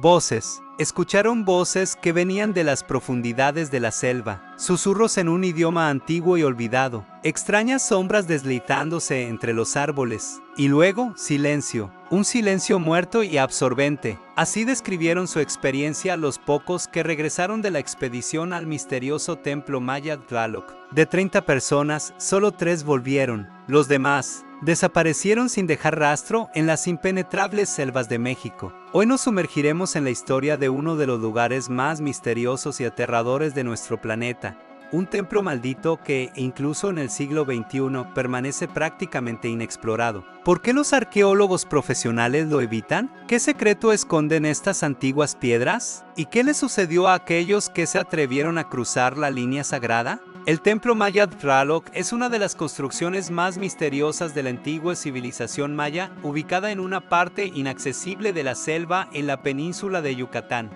Voces. Escucharon voces que venían de las profundidades de la selva, susurros en un idioma antiguo y olvidado, extrañas sombras deslizándose entre los árboles, y luego silencio, un silencio muerto y absorbente. Así describieron su experiencia los pocos que regresaron de la expedición al misterioso templo maya Tlaloc. De 30 personas, solo 3 volvieron. Los demás desaparecieron sin dejar rastro en las impenetrables selvas de México. Hoy nos sumergiremos en la historia de uno de los lugares más misteriosos y aterradores de nuestro planeta. Un templo maldito que, incluso en el siglo XXI, permanece prácticamente inexplorado. ¿Por qué los arqueólogos profesionales lo evitan? ¿Qué secreto esconden estas antiguas piedras? ¿Y qué le sucedió a aquellos que se atrevieron a cruzar la línea sagrada? El templo maya Tlaloc es una de las construcciones más misteriosas de la antigua civilización maya, ubicada en una parte inaccesible de la selva en la península de Yucatán,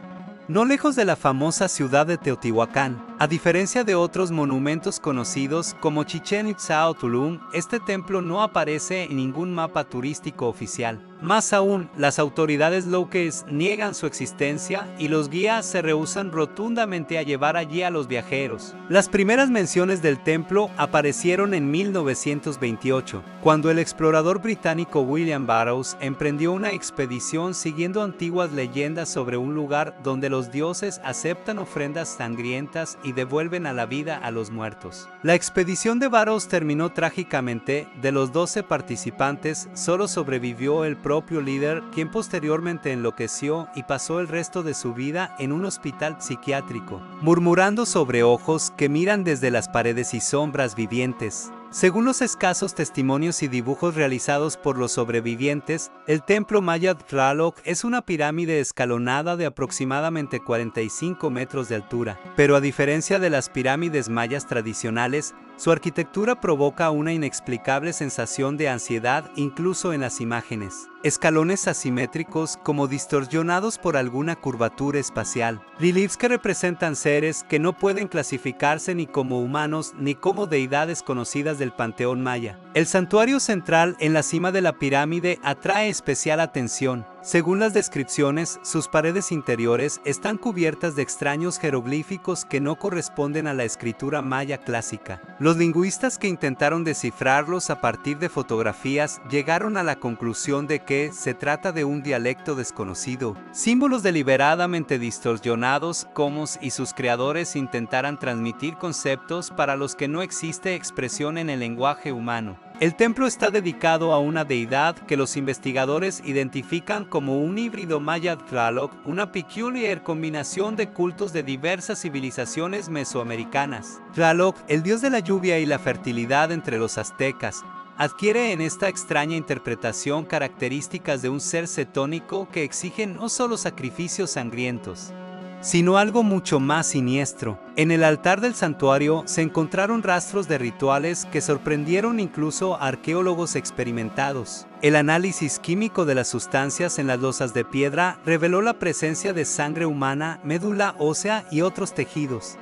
no lejos de la famosa ciudad de Teotihuacán. A diferencia de otros monumentos conocidos como Chichén Itzá o Tulum, este templo no aparece en ningún mapa turístico oficial. Más aún, las autoridades locales niegan su existencia y los guías se rehúsan rotundamente a llevar allí a los viajeros. Las primeras menciones del templo aparecieron en 1928, cuando el explorador británico William Burroughs emprendió una expedición siguiendo antiguas leyendas sobre un lugar donde los dioses aceptan ofrendas sangrientas y devuelven a la vida a los muertos. La expedición de Burroughs terminó trágicamente. De los 12 participantes, solo sobrevivió el propio líder, quien posteriormente enloqueció y pasó el resto de su vida en un hospital psiquiátrico, murmurando sobre ojos que miran desde las paredes y sombras vivientes. Según los escasos testimonios y dibujos realizados por los sobrevivientes, el templo maya Tlaloc es una pirámide escalonada de aproximadamente 45 metros de altura. Pero a diferencia de las pirámides mayas tradicionales, su arquitectura provoca una inexplicable sensación de ansiedad incluso en las imágenes. Escalones asimétricos como distorsionados por alguna curvatura espacial. Reliefs que representan seres que no pueden clasificarse ni como humanos ni como deidades conocidas del panteón maya. El santuario central en la cima de la pirámide atrae especial atención. Según las descripciones, sus paredes interiores están cubiertas de extraños jeroglíficos que no corresponden a la escritura maya clásica. Los lingüistas que intentaron descifrarlos a partir de fotografías llegaron a la conclusión de que se trata de un dialecto desconocido. Símbolos deliberadamente distorsionados como si sus creadores intentaran transmitir conceptos para los que no existe expresión en el lenguaje humano. El templo está dedicado a una deidad que los investigadores identifican como un híbrido maya Tlaloc, una peculiar combinación de cultos de diversas civilizaciones mesoamericanas. Tlaloc, el dios de la lluvia y la fertilidad entre los aztecas, adquiere en esta extraña interpretación características de un ser cetónico que exige no solo sacrificios sangrientos, sino algo mucho más siniestro. En el altar del santuario se encontraron rastros de rituales que sorprendieron incluso a arqueólogos experimentados. El análisis químico de las sustancias en las losas de piedra reveló la presencia de sangre humana, médula ósea y otros tejidos,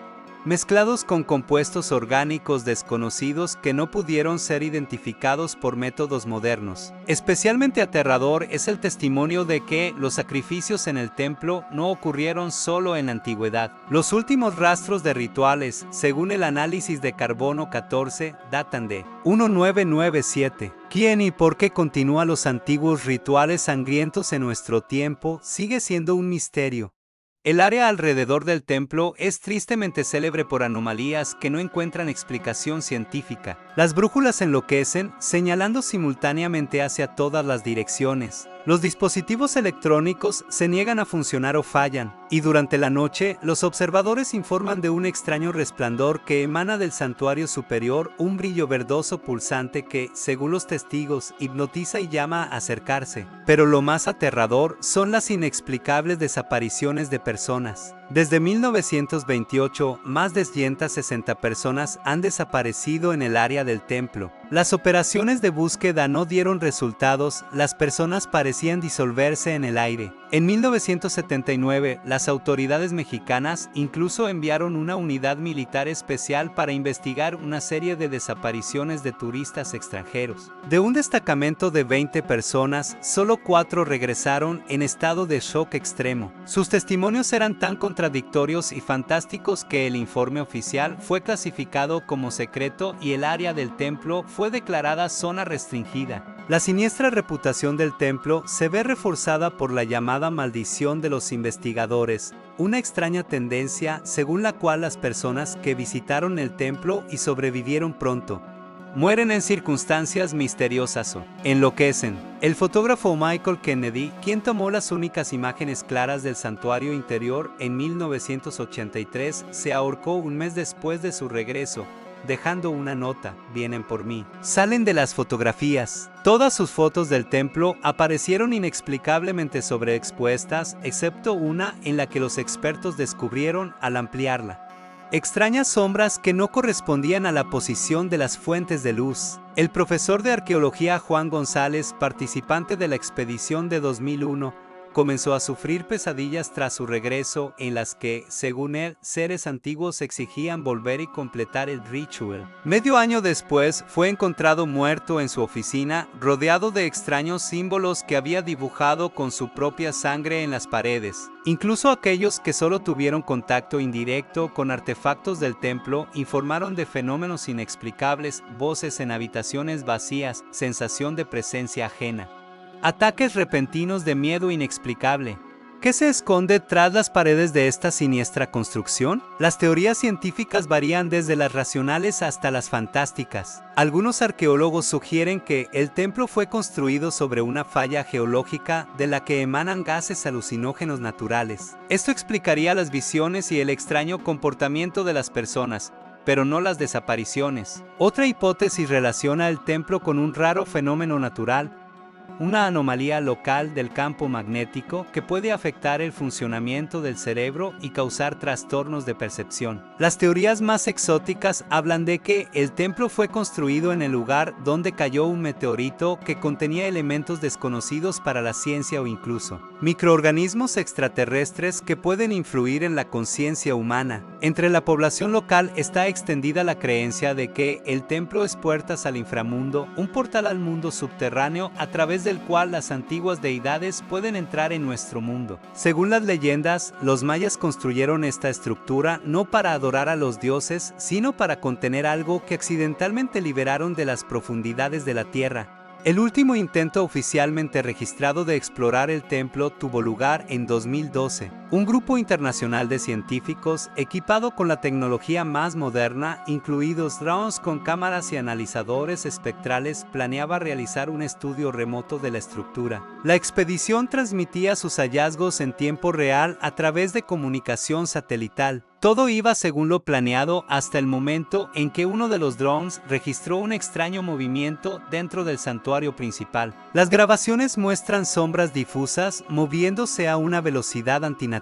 mezclados con compuestos orgánicos desconocidos que no pudieron ser identificados por métodos modernos. Especialmente aterrador es el testimonio de que los sacrificios en el templo no ocurrieron solo en la antigüedad. Los últimos rastros de rituales, según el análisis de carbono 14, datan de 1997. ¿Quién y por qué continúa los antiguos rituales sangrientos en nuestro tiempo sigue siendo un misterio. El área alrededor del templo es tristemente célebre por anomalías que no encuentran explicación científica. Las brújulas enloquecen, señalando simultáneamente hacia todas las direcciones. Los dispositivos electrónicos se niegan a funcionar o fallan, y durante la noche, los observadores informan de un extraño resplandor que emana del santuario superior, un brillo verdoso pulsante que, según los testigos, hipnotiza y llama a acercarse. Pero lo más aterrador son las inexplicables desapariciones de personas. Desde 1928, más de 160 personas han desaparecido en el área del templo. Las operaciones de búsqueda no dieron resultados, las personas parecían disolverse en el aire. En 1979, las autoridades mexicanas incluso enviaron una unidad militar especial para investigar una serie de desapariciones de turistas extranjeros. De un destacamento de 20 personas, solo 4 regresaron en estado de shock extremo. Sus testimonios eran tan contradictorios y fantásticos que el informe oficial fue clasificado como secreto y el área del templo fue declarada zona restringida. La siniestra reputación del templo se ve reforzada por la llamada maldición de los investigadores, una extraña tendencia según la cual las personas que visitaron el templo y sobrevivieron pronto mueren en circunstancias misteriosas o enloquecen. El fotógrafo Michael Kennedy, quien tomó las únicas imágenes claras del santuario interior en 1983, se ahorcó un mes después de su regreso, dejando una nota: vienen por mí. Salen de las fotografías. Todas sus fotos del templo aparecieron inexplicablemente sobreexpuestas, excepto una en la que los expertos descubrieron al ampliarla extrañas sombras que no correspondían a la posición de las fuentes de luz. El profesor de arqueología Juan González, participante de la expedición de 2001, comenzó a sufrir pesadillas tras su regreso en las que, según él, seres antiguos exigían volver y completar el ritual. Medio año después, fue encontrado muerto en su oficina, rodeado de extraños símbolos que había dibujado con su propia sangre en las paredes. Incluso aquellos que solo tuvieron contacto indirecto con artefactos del templo informaron de fenómenos inexplicables, voces en habitaciones vacías, sensación de presencia ajena. Ataques repentinos de miedo inexplicable. ¿Qué se esconde tras las paredes de esta siniestra construcción? Las teorías científicas varían desde las racionales hasta las fantásticas. Algunos arqueólogos sugieren que el templo fue construido sobre una falla geológica de la que emanan gases alucinógenos naturales. Esto explicaría las visiones y el extraño comportamiento de las personas, pero no las desapariciones. Otra hipótesis relaciona el templo con un raro fenómeno natural, una anomalía local del campo magnético que puede afectar el funcionamiento del cerebro y causar trastornos de percepción. Las teorías más exóticas hablan de que el templo fue construido en el lugar donde cayó un meteorito que contenía elementos desconocidos para la ciencia o incluso microorganismos extraterrestres que pueden influir en la conciencia humana. Entre la población local está extendida la creencia de que el templo es puertas al inframundo, un portal al mundo subterráneo a través del cual las antiguas deidades pueden entrar en nuestro mundo. Según las leyendas, los mayas construyeron esta estructura no para adorar a los dioses, sino para contener algo que accidentalmente liberaron de las profundidades de la tierra. El último intento oficialmente registrado de explorar el templo tuvo lugar en 2012. Un grupo internacional de científicos, equipado con la tecnología más moderna, incluidos drones con cámaras y analizadores espectrales, planeaba realizar un estudio remoto de la estructura. La expedición transmitía sus hallazgos en tiempo real a través de comunicación satelital. Todo iba según lo planeado hasta el momento en que uno de los drones registró un extraño movimiento dentro del santuario principal. Las grabaciones muestran sombras difusas moviéndose a una velocidad antinatural.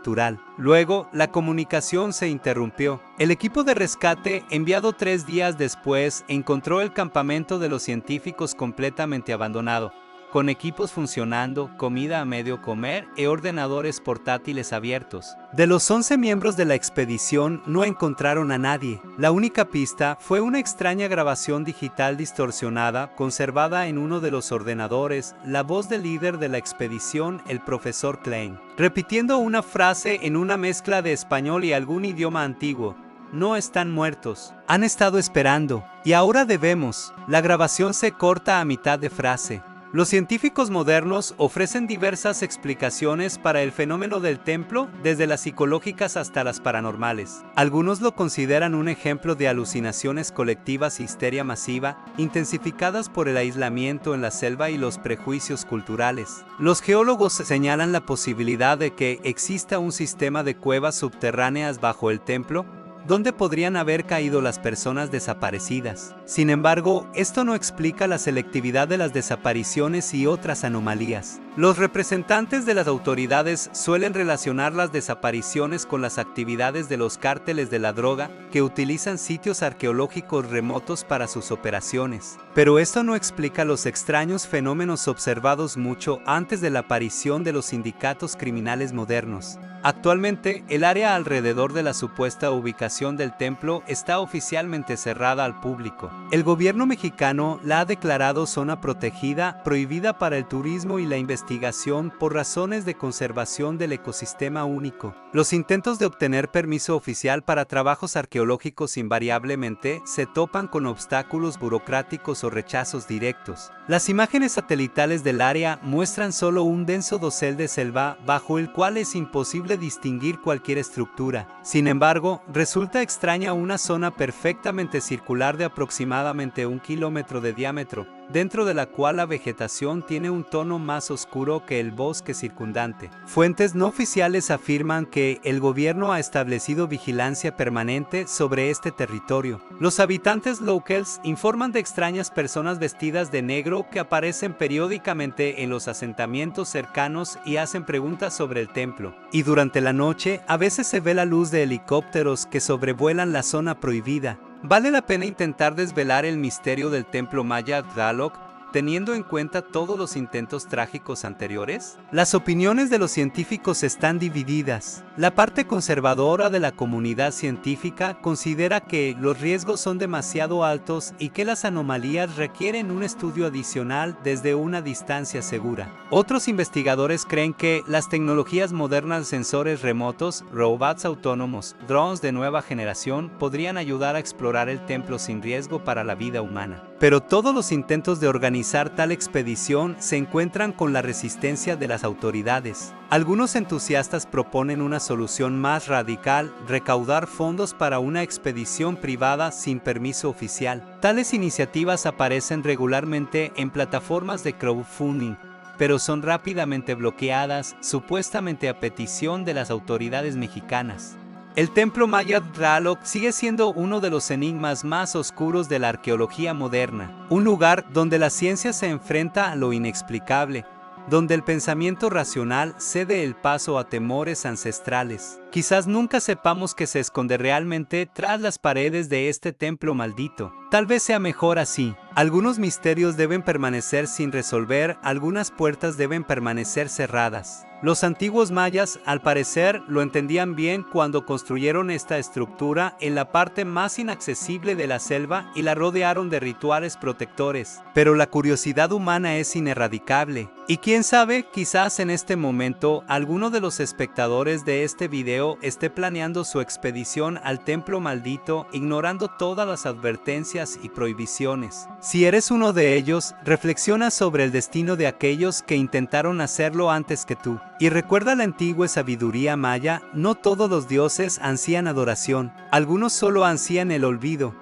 Luego, la comunicación se interrumpió. El equipo de rescate, enviado 3 días después, encontró el campamento de los científicos completamente abandonado, con equipos funcionando, comida a medio comer y ordenadores portátiles abiertos. De los 11 miembros de la expedición no encontraron a nadie. La única pista fue una extraña grabación digital distorsionada conservada en uno de los ordenadores, la voz del líder de la expedición, el profesor Klein, repitiendo una frase en una mezcla de español y algún idioma antiguo. No están muertos, han estado esperando, y ahora debemos. La grabación se corta a mitad de frase. Los científicos modernos ofrecen diversas explicaciones para el fenómeno del templo, desde las psicológicas hasta las paranormales. Algunos lo consideran un ejemplo de alucinaciones colectivas e histeria masiva, intensificadas por el aislamiento en la selva y los prejuicios culturales. Los geólogos señalan la posibilidad de que exista un sistema de cuevas subterráneas bajo el templo, ¿dónde podrían haber caído las personas desaparecidas? Sin embargo, esto no explica la selectividad de las desapariciones y otras anomalías. Los representantes de las autoridades suelen relacionar las desapariciones con las actividades de los cárteles de la droga, que utilizan sitios arqueológicos remotos para sus operaciones. Pero esto no explica los extraños fenómenos observados mucho antes de la aparición de los sindicatos criminales modernos. Actualmente, el área alrededor de la supuesta ubicación del templo está oficialmente cerrada al público. El gobierno mexicano la ha declarado zona protegida, prohibida para el turismo y la investigación por razones de conservación del ecosistema único. Los intentos de obtener permiso oficial para trabajos arqueológicos invariablemente se topan con obstáculos burocráticos o rechazos directos. Las imágenes satelitales del área muestran solo un denso dosel de selva bajo el cual es imposible distinguir cualquier estructura. Sin embargo, resulta extraña una zona perfectamente circular de aproximadamente 1 kilómetro de diámetro, dentro de la cual la vegetación tiene un tono más oscuro que el bosque circundante. Fuentes no oficiales afirman que el gobierno ha establecido vigilancia permanente sobre este territorio. Los habitantes locals informan de extrañas personas vestidas de negro que aparecen periódicamente en los asentamientos cercanos y hacen preguntas sobre el templo. Y durante la noche, a veces se ve la luz de helicópteros que sobrevuelan la zona prohibida. ¿Vale la pena intentar desvelar el misterio del templo maya Tlaloc, teniendo en cuenta todos los intentos trágicos anteriores? Las opiniones de los científicos están divididas. La parte conservadora de la comunidad científica considera que los riesgos son demasiado altos y que las anomalías requieren un estudio adicional desde una distancia segura. Otros investigadores creen que las tecnologías modernas, sensores remotos, robots autónomos, drones de nueva generación podrían ayudar a explorar el templo sin riesgo para la vida humana. Pero todos los intentos de organizar tal expedición se encuentran con la resistencia de las autoridades. Algunos entusiastas proponen una solución más radical: recaudar fondos para una expedición privada sin permiso oficial. Tales iniciativas aparecen regularmente en plataformas de crowdfunding, pero son rápidamente bloqueadas, supuestamente a petición de las autoridades mexicanas. El templo maya Tlaloc sigue siendo uno de los enigmas más oscuros de la arqueología moderna, un lugar donde la ciencia se enfrenta a lo inexplicable, donde el pensamiento racional cede el paso a temores ancestrales. Quizás nunca sepamos qué se esconde realmente tras las paredes de este templo maldito. Tal vez sea mejor así. Algunos misterios deben permanecer sin resolver, algunas puertas deben permanecer cerradas. Los antiguos mayas, al parecer, lo entendían bien cuando construyeron esta estructura en la parte más inaccesible de la selva y la rodearon de rituales protectores. Pero la curiosidad humana es ineradicable. Y quién sabe, quizás en este momento, alguno de los espectadores de este video esté planeando su expedición al templo maldito, ignorando todas las advertencias y prohibiciones. Si eres uno de ellos, reflexiona sobre el destino de aquellos que intentaron hacerlo antes que tú. Y recuerda la antigua sabiduría maya: no todos los dioses ansían adoración, algunos solo ansían el olvido.